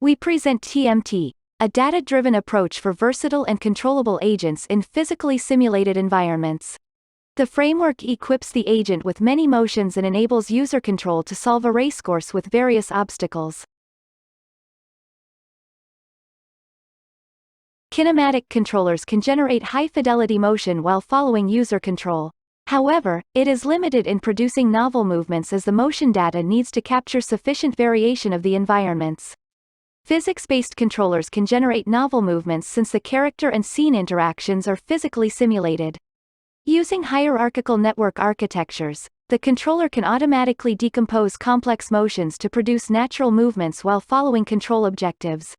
We present TMT, a data-driven approach for versatile and controllable agents in physically simulated environments. The framework equips the agent with many motions and enables user control to solve a race course with various obstacles. Kinematic controllers can generate high-fidelity motion while following user control. However, it is limited in producing novel movements as the motion data needs to capture sufficient variation of the environments. Physics-based controllers can generate novel movements since the character and scene interactions are physically simulated. Using hierarchical network architectures, the controller can automatically decompose complex motions to produce natural movements while following control objectives.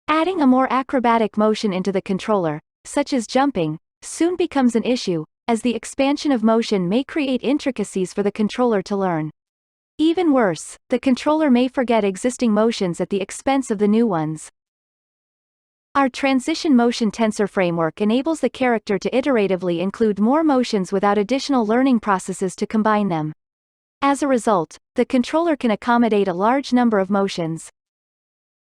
Adding a more acrobatic motion into the controller, such as jumping, soon becomes an issue, as the expansion of motion may create intricacies for the controller to learn. Even worse, the controller may forget existing motions at the expense of the new ones. Our Transition Motion Tensor framework enables the character to iteratively include more motions without additional learning processes to combine them. As a result, the controller can accommodate a large number of motions.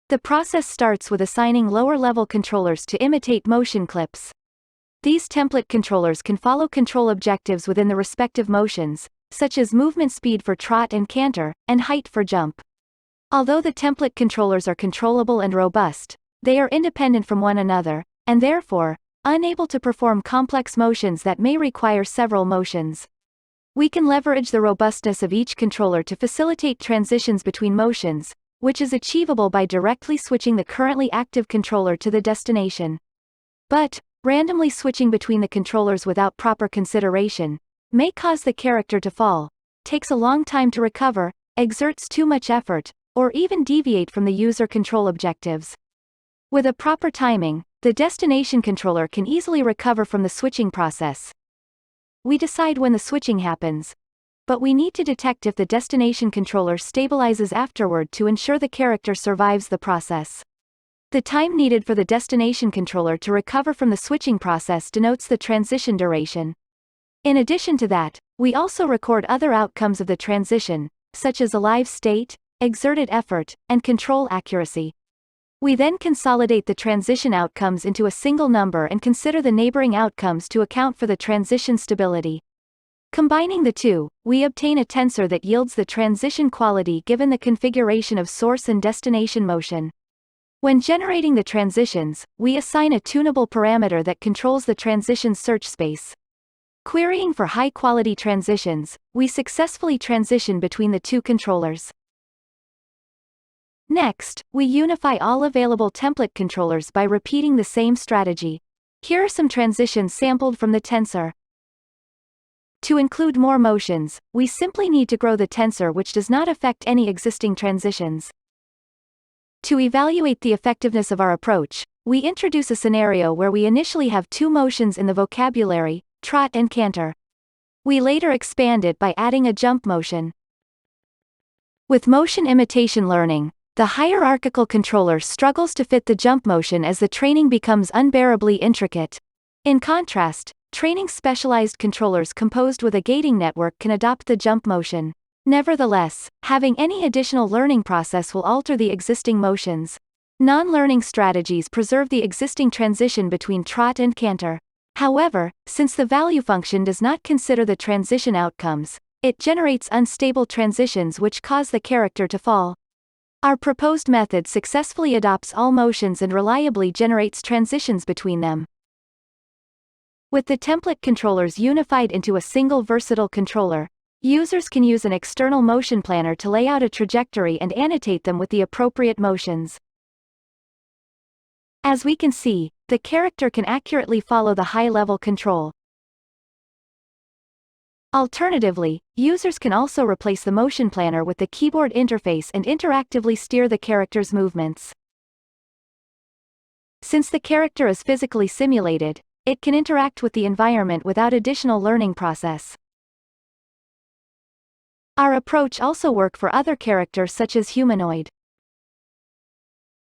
The process starts with assigning lower-level controllers to imitate motion clips. These template controllers can follow control objectives within the respective motions, such as movement speed for trot and canter, and height for jump. Although the template controllers are controllable and robust, they are independent from one another, and therefore, unable to perform complex motions that may require several motions. We can leverage the robustness of each controller to facilitate transitions between motions, which is achievable by directly switching the currently active controller to the destination. But, randomly switching between the controllers without proper consideration may cause the character to fall, takes a long time to recover, exerts too much effort, or even deviate from the user control objectives. With a proper timing, the destination controller can easily recover from the switching process. We decide when the switching happens, but we need to detect if the destination controller stabilizes afterward to ensure the character survives the process. The time needed for the destination controller to recover from the switching process denotes the transition duration. In addition to that, we also record other outcomes of the transition, such as alive state, exerted effort, and control accuracy. We then consolidate the transition outcomes into a single number and consider the neighboring outcomes to account for the transition stability. Combining the two, we obtain a tensor that yields the transition quality given the configuration of source and destination motion. When generating the transitions, we assign a tunable parameter that controls the transition's search space. Querying for high-quality transitions, we successfully transition between the two controllers. Next, we unify all available template controllers by repeating the same strategy. Here are some transitions sampled from the tensor. To include more motions, we simply need to grow the tensor, which does not affect any existing transitions. To evaluate the effectiveness of our approach, we introduce a scenario where we initially have two motions in the vocabulary, trot and canter. We later expand it by adding a jump motion. With motion imitation learning, the hierarchical controller struggles to fit the jump motion as the training becomes unbearably intricate. In contrast, training specialized controllers composed with a gating network can adopt the jump motion. Nevertheless, having any additional learning process will alter the existing motions. Non-learning strategies preserve the existing transition between trot and canter. However, since the value function does not consider the transition outcomes, it generates unstable transitions which cause the character to fall. Our proposed method successfully adopts all motions and reliably generates transitions between them. With the template controllers unified into a single versatile controller, users can use an external motion planner to lay out a trajectory and annotate them with the appropriate motions. As we can see, the character can accurately follow the high-level control. Alternatively, users can also replace the motion planner with the keyboard interface and interactively steer the character's movements. Since the character is physically simulated, it can interact with the environment without additional learning process. Our approach also works for other characters such as humanoid.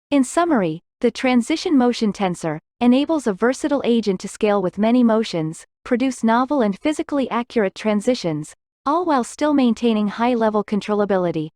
In summary, the Transition Motion Tensor enables a versatile agent to scale with many motions, produce novel and physically accurate transitions, all while still maintaining high-level controllability.